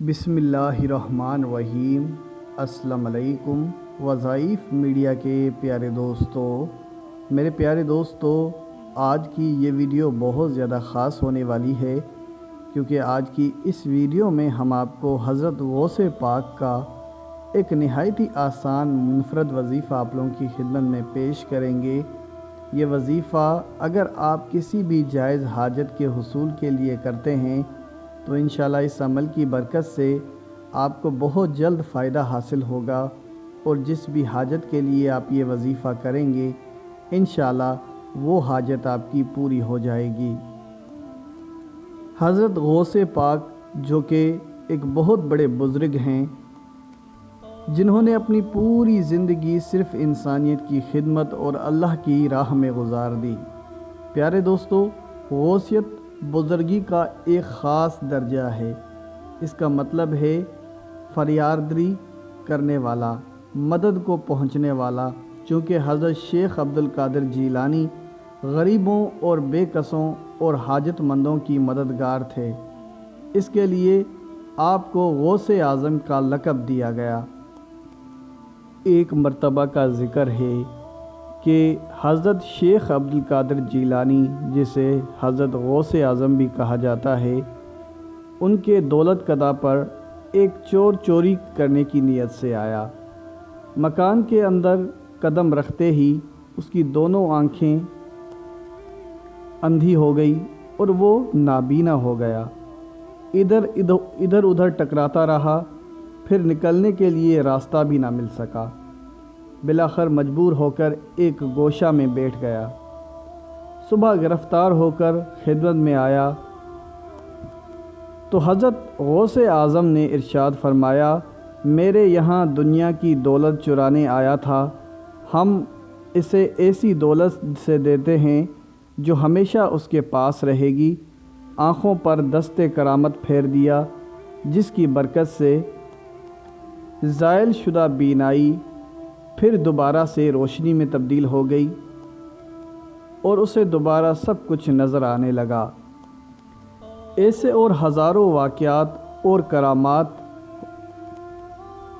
بسم اللہ الرحمن الرحیم۔ السلام علیکم وظائف میڈیا کے پیارے دوستو، میرے پیارے دوستو، آج کی یہ ویڈیو بہت زیادہ خاص ہونے والی ہے، کیونکہ آج کی اس ویڈیو میں ہم آپ کو حضرت غوث پاک کا ایک نہایت ہی آسان منفرد وظیفہ آپ لوگوں کی خدمت میں پیش کریں گے۔ یہ وظیفہ اگر آپ کسی بھی جائز حاجت کے حصول کے لیے کرتے ہیں تو انشاءاللہ اس عمل کی برکت سے آپ کو بہت جلد فائدہ حاصل ہوگا، اور جس بھی حاجت کے لیے آپ یہ وظیفہ کریں گے انشاءاللہ وہ حاجت آپ کی پوری ہو جائے گی۔ حضرت غوث پاک جو کہ ایک بہت بڑے بزرگ ہیں، جنہوں نے اپنی پوری زندگی صرف انسانیت کی خدمت اور اللہ کی راہ میں گزار دی۔ پیارے دوستو، غوثیت بزرگی کا ایک خاص درجہ ہے۔ اس کا مطلب ہے فریادری کرنے والا، مدد کو پہنچنے والا، چونکہ حضرت شیخ عبد القادر جیلانی غریبوں اور بے کسوں اور حاجت مندوں کی مددگار تھے، اس کے لیے آپ کو غوث اعظم کا لقب دیا گیا۔ ایک مرتبہ کا ذکر ہے کہ حضرت شیخ عبد القادر جیلانی، جسے حضرت غوث اعظم بھی کہا جاتا ہے، ان کے دولت کدہ پر ایک چور چوری کرنے کی نیت سے آیا۔ مکان کے اندر قدم رکھتے ہی اس کی دونوں آنکھیں اندھی ہو گئی اور وہ نابینا ہو گیا۔ ادھر ادھر ٹکراتا رہا، پھر نکلنے کے لیے راستہ بھی نہ مل سکا۔ بالآخر مجبور ہو کر ایک گوشہ میں بیٹھ گیا۔ صبح گرفتار ہو کر خدمت میں آیا تو حضرت غوث اعظم نے ارشاد فرمایا، میرے یہاں دنیا کی دولت چرانے آیا تھا، ہم اسے ایسی دولت سے دیتے ہیں جو ہمیشہ اس کے پاس رہے گی۔ آنکھوں پر دست کرامت پھیر دیا، جس کی برکت سے زائل شدہ بینائی پھر دوبارہ سے روشنی میں تبدیل ہو گئی اور اسے دوبارہ سب کچھ نظر آنے لگا۔ ایسے اور ہزاروں واقعات اور کرامات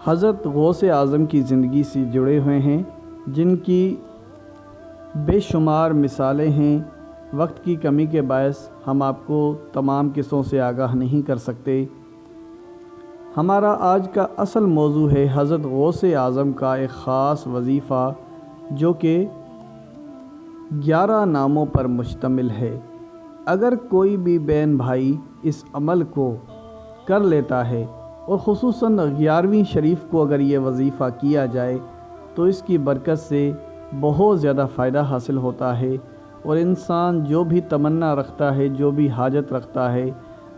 حضرت غوث اعظم کی زندگی سے جڑے ہوئے ہیں، جن کی بے شمار مثالیں ہیں۔ وقت کی کمی کے باعث ہم آپ کو تمام قصوں سے آگاہ نہیں کر سکتے۔ ہمارا آج کا اصل موضوع ہے حضرت غوث اعظم کا ایک خاص وظیفہ، جو کہ 11 ناموں پر مشتمل ہے۔ اگر کوئی بھی بہن بھائی اس عمل کو کر لیتا ہے، اور خصوصاً 11ویں شریف کو اگر یہ وظیفہ کیا جائے تو اس کی برکت سے بہت زیادہ فائدہ حاصل ہوتا ہے، اور انسان جو بھی تمنا رکھتا ہے، جو بھی حاجت رکھتا ہے،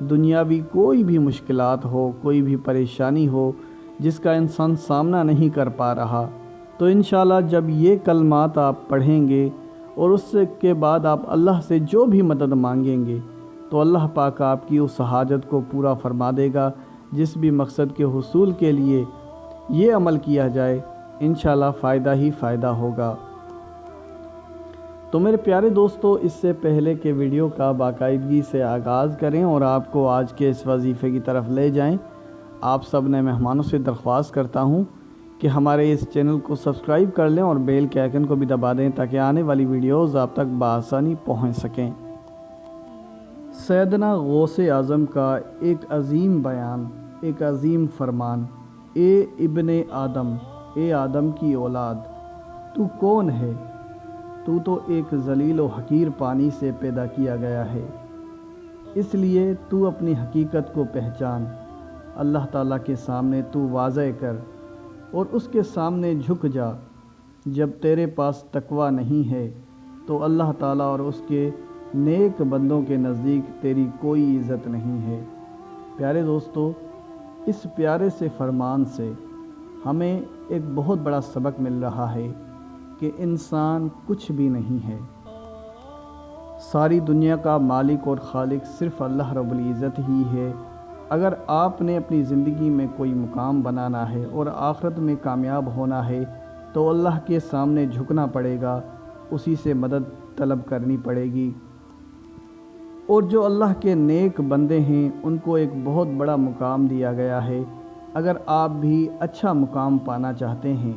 دنیاوی کوئی بھی مشکلات ہو، کوئی بھی پریشانی ہو جس کا انسان سامنا نہیں کر پا رہا، تو انشاءاللہ جب یہ کلمات آپ پڑھیں گے اور اس کے بعد آپ اللہ سے جو بھی مدد مانگیں گے تو اللہ پاک آپ کی اس حاجت کو پورا فرما دے گا۔ جس بھی مقصد کے حصول کے لیے یہ عمل کیا جائے انشاءاللہ فائدہ ہی فائدہ ہوگا۔ تو میرے پیارے دوستو، اس سے پہلے کہ ویڈیو کا باقاعدگی سے آغاز کریں اور آپ کو آج کے اس وظیفے کی طرف لے جائیں، آپ سب نے مہمانوں سے درخواست کرتا ہوں کہ ہمارے اس چینل کو سبسکرائب کر لیں اور بیل کے آئیکن کو بھی دبا دیں تاکہ آنے والی ویڈیوز آپ تک بآسانی پہنچ سکیں۔ سیدنا غوث اعظم کا ایک عظیم بیان، ایک عظیم فرمان، اے ابن آدم، اے آدم کی اولاد، تو کون ہے؟ تو تو ایک ذلیل و حقیر پانی سے پیدا کیا گیا ہے، اس لیے تو اپنی حقیقت کو پہچان، اللہ تعالیٰ کے سامنے تو واضح کر اور اس کے سامنے جھک جا۔ جب تیرے پاس تقویٰ نہیں ہے تو اللہ تعالیٰ اور اس کے نیک بندوں کے نزدیک تیری کوئی عزت نہیں ہے۔ پیارے دوستو، اس پیارے سے فرمان سے ہمیں ایک بہت بڑا سبق مل رہا ہے کہ انسان کچھ بھی نہیں ہے۔ ساری دنیا کا مالک اور خالق صرف اللہ رب العزت ہی ہے۔ اگر آپ نے اپنی زندگی میں کوئی مقام بنانا ہے اور آخرت میں کامیاب ہونا ہے تو اللہ کے سامنے جھکنا پڑے گا، اسی سے مدد طلب کرنی پڑے گی۔ اور جو اللہ کے نیک بندے ہیں ان کو ایک بہت بڑا مقام دیا گیا ہے۔ اگر آپ بھی اچھا مقام پانا چاہتے ہیں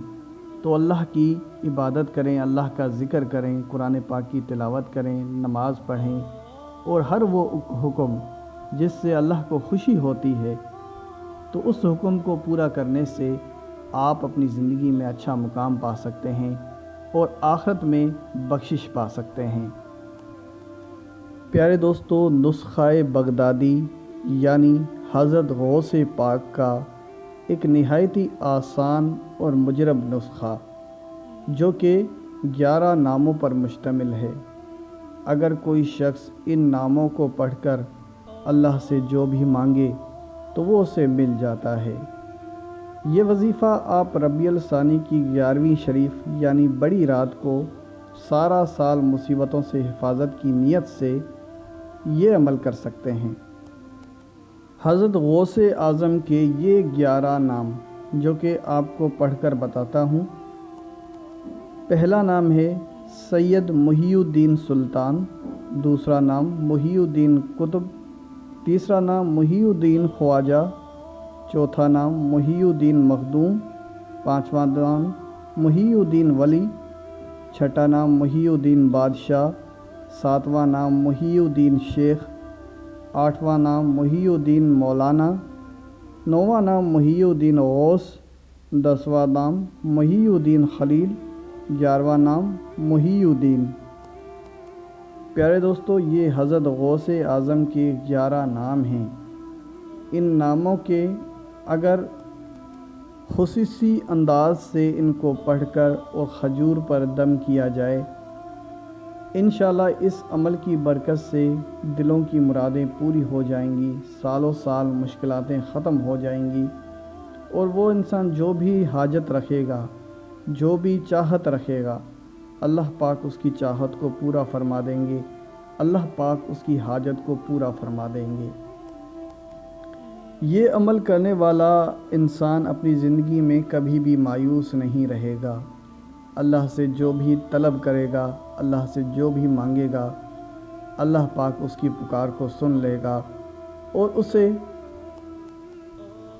تو اللہ کی عبادت کریں، اللہ کا ذکر کریں، قرآن پاک کی تلاوت کریں، نماز پڑھیں، اور ہر وہ حکم جس سے اللہ کو خوشی ہوتی ہے تو اس حکم کو پورا کرنے سے آپ اپنی زندگی میں اچھا مقام پا سکتے ہیں اور آخرت میں بخشش پا سکتے ہیں۔ پیارے دوستو، نسخہ بغدادی یعنی حضرت غوث پاک کا ایک نہایت ہی آسان اور مجرب نسخہ جو کہ 11 ناموں پر مشتمل ہے۔ اگر کوئی شخص ان ناموں کو پڑھ کر اللہ سے جو بھی مانگے تو وہ اسے مل جاتا ہے۔ یہ وظیفہ آپ ربیع الثانی کی 11ویں شریف یعنی بڑی رات کو سارا سال مصیبتوں سے حفاظت کی نیت سے یہ عمل کر سکتے ہیں۔ حضرت غوث اعظم کے یہ 11 نام جو کہ آپ کو پڑھ کر بتاتا ہوں۔ پہلا نام ہے سید محی الدین سلطان، دوسرا نام محی الدین قطب، تیسرا نام محی الدین خواجہ، چوتھا نام محی الدین مخدوم، پانچواں نام محی الدین ولی، چھٹا نام محی الدین بادشاہ، ساتواں نام محی الدین شیخ، آٹھواں نام محی الدین مولانا، نوواں نام محی الدین غوث، 10واں نام محی الدین خلیل، 11واں نام محی الدین۔ پیارے دوستو، یہ حضرت غوث اعظم کے 11 نام ہیں۔ ان ناموں کے اگر خصوصی انداز سے ان کو پڑھ کر اور کھجور پر دم کیا جائے، انشاءاللہ اس عمل کی برکت سے دلوں کی مرادیں پوری ہو جائیں گی، سالوں سال مشکلاتیں ختم ہو جائیں گی، اور وہ انسان جو بھی حاجت رکھے گا، جو بھی چاہت رکھے گا، اللہ پاک اس کی چاہت کو پورا فرما دیں گے، اللہ پاک اس کی حاجت کو پورا فرما دیں گے۔ یہ عمل کرنے والا انسان اپنی زندگی میں کبھی بھی مایوس نہیں رہے گا۔ اللہ سے جو بھی طلب کرے گا، اللہ سے جو بھی مانگے گا، اللہ پاک اس کی پکار کو سن لے گا اور اسے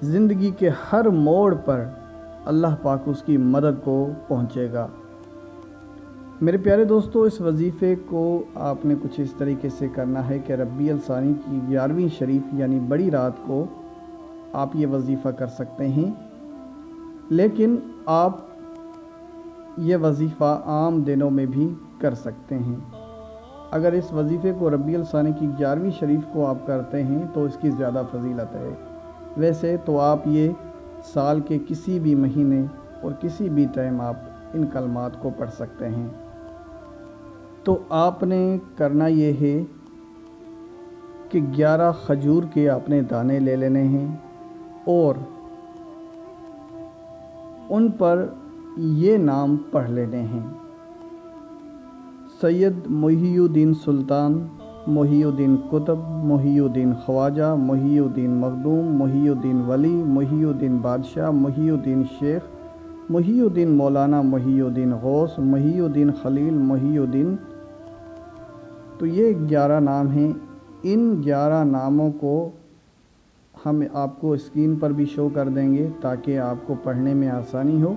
زندگی کے ہر موڑ پر اللہ پاک اس کی مدد کو پہنچے گا۔ میرے پیارے دوستو، اس وظیفے کو آپ نے کچھ اس طریقے سے کرنا ہے کہ ربیع الثانی کی 11ویں شریف یعنی بڑی رات کو آپ یہ وظیفہ کر سکتے ہیں، لیکن آپ یہ وظیفہ عام دنوں میں بھی کر سکتے ہیں۔ اگر اس وظیفے کو ربیع الثانی کی 11ویں شریف کو آپ کرتے ہیں تو اس کی زیادہ فضیلت ہے۔ ویسے تو آپ یہ سال کے کسی بھی مہینے اور کسی بھی ٹائم آپ ان کلمات کو پڑھ سکتے ہیں۔ تو آپ نے کرنا یہ ہے کہ 11 کھجور کے آپ نے دانے لے لینے ہیں اور ان پر یہ نام پڑھ لینے ہیں: سید محی الدین سلطان، محی الدین قطب، محی الدین خواجہ، محی الدین مخدوم، محی الدین ولی، محی الدین بادشاہ، محی الدین شیخ، محی الدین مولانا، محی الدین غوث، محی الدین خلیل، محی الدین۔ تو یہ 11 نام ہیں۔ ان 11 ناموں کو ہم آپ کو اسکرین پر بھی شو کر دیں گے تاکہ آپ کو پڑھنے میں آسانی ہو۔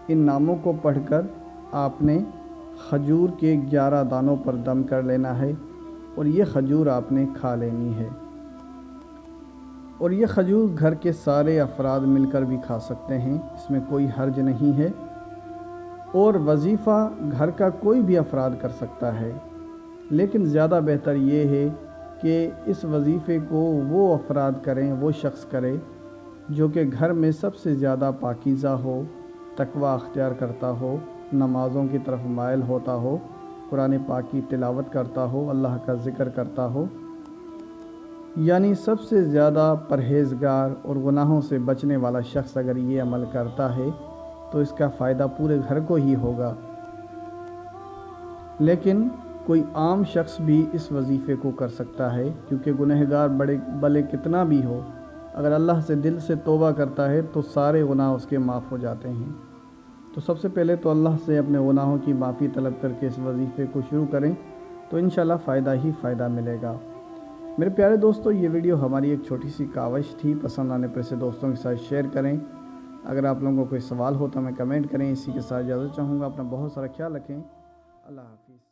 ان ناموں کو پڑھ کر آپ نے کھجور کے 11 دانوں پر دم کر لینا ہے اور یہ کھجور آپ نے کھا لینی ہے، اور یہ کھجور گھر کے سارے افراد مل کر بھی کھا سکتے ہیں، اس میں کوئی حرج نہیں ہے، اور وظیفہ گھر کا کوئی بھی افراد کر سکتا ہے، لیکن زیادہ بہتر یہ ہے کہ اس وظیفے کو وہ افراد کریں، وہ شخص کرے جو کہ گھر میں سب سے زیادہ پاکیزہ ہو، تقوی اختیار کرتا ہو، نمازوں کی طرف مائل ہوتا ہو، قرآن پاک کی تلاوت کرتا ہو، اللہ کا ذکر کرتا ہو، یعنی سب سے زیادہ پرہیزگار اور گناہوں سے بچنے والا شخص اگر یہ عمل کرتا ہے تو اس کا فائدہ پورے گھر کو ہی ہوگا۔ لیکن کوئی عام شخص بھی اس وظیفے کو کر سکتا ہے، کیونکہ گنہگار بھلے کتنا بھی ہو، اگر اللہ سے دل سے توبہ کرتا ہے تو سارے گناہ اس کے معاف ہو جاتے ہیں۔ تو سب سے پہلے تو اللہ سے اپنے گناہوں کی معافی طلب کر کے اس وظیفے کو شروع کریں تو انشاءاللہ فائدہ ہی فائدہ ملے گا۔ میرے پیارے دوستو، یہ ویڈیو ہماری ایک چھوٹی سی کاوش تھی، پسند آنے پر اسے دوستوں کے ساتھ شیئر کریں۔ اگر آپ لوگوں کو کوئی سوال ہو تو ہمیں کمنٹ کریں۔ اسی کے ساتھ اجازت چاہوں گا، اپنا بہت سارا خیال رکھیں۔ اللہ حافظ۔